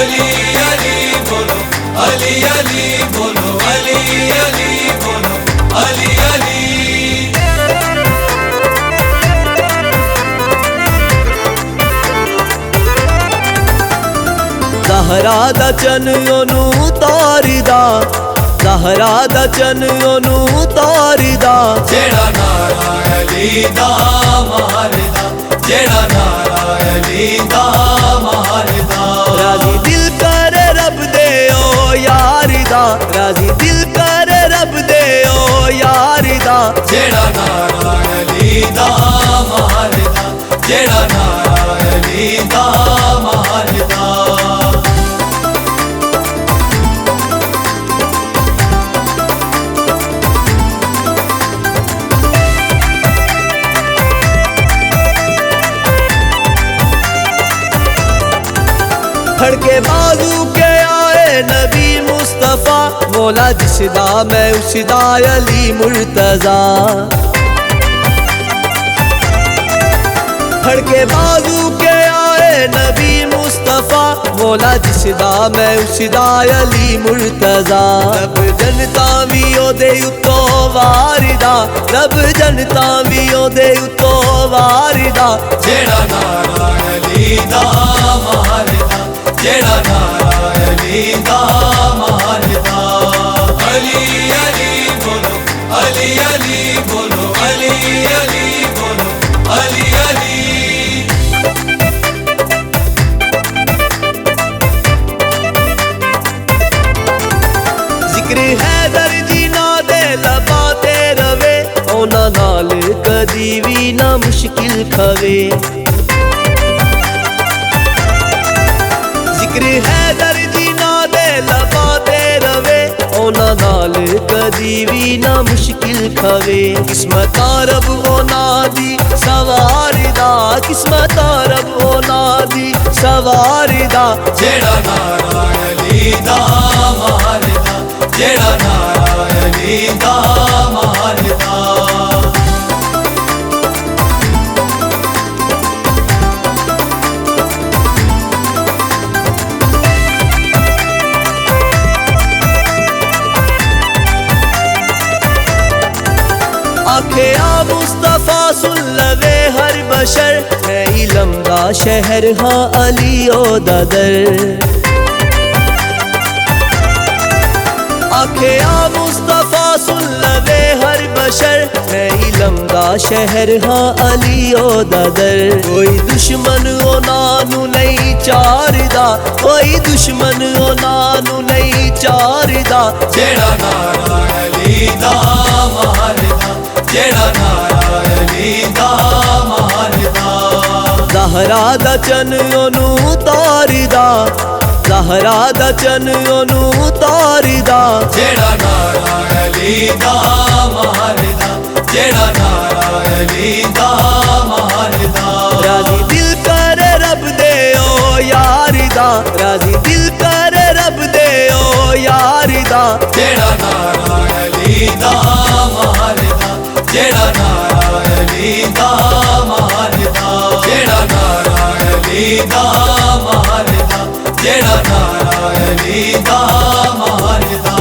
अली अली बोलो, अली अली बोलो, अली अली बोलो, अली अली। ज़हरा दा चन ओनू तारीदा, ज़हरा दा चन ओनू तारीदा। जेड़ा नारा अली दा मारदा, जेड़ा नारा अली दा मारदा। राजी दिल कर रब दे ओ यारी दा, राजी दिल कर रब दे ओ यारी दा। जेड़ा नारा अली दा मारदा, जेड़ा नारा अली दा मारदा। फड़के बाजू के आए नबी मुस्तफा, मौला जिसदा मैं उसदा अली मुर्तजा। फड़के बाजू के आए नबी मुस्तफा, मौला जिसदा मैं उसदा अली मुर्तजा। रब जनता भी ओदे उतो वारिदा, रब जनता भी ओदे उतो वारिदा। जेड़ा नारा अली दा मारदा, जेड़ा नारा अली दा मारदा। अली अली बोलो, अली अली बोलो, अली अली बोलो, अली अली। जिक्र हैदर जी ना दे लबाते रवे, ओना नाल कदी भी ना मुश्किल खवे। जिक्र हैदर जी ना दे लबाते रवे, ओना नाल कदी भी ना मुश्किल खवे। किस्मत रब ओना दी सवारिदा, किस्मत रब ओना दी सवारिदा। जेड़ा नारा अली दा मारदा, जेड़ा नारा अली दा मारदा। आखे आ मुस्तफा सुन लवे हर बशर, मैं इलम दा शहर हाँ अली ओ ददर। आखे आ मुस्तफा सुन लवे हर बशर, मैं इलम दा शहर हाँ अली ओ ददर। कोई दुश्मन ओ नानू नहीं चारदा, कोई दुश्मन ओ नानू नहीं चारदा। जेड़ा नारा अली दा मारदा, जेड़ा नारा अली दा मारदा। ज़हरा दा चन ओनू तारीदा, ज़हरा दा चन ओनू तारीदा। जेड़ा नारा अली दा मारदा, जेड़ा नारा अली दा मारदा। राजी दिल कर रब दे ओ यारी दा, राजी दिल कर रब दे ओ यारी दा। जेड़ा नारा अली दा मारदा, जेड़ा नारा अली दा मारदा। जेड़ा नारा अली दा मारदा, जेड़ा नारा अली दा मारदा।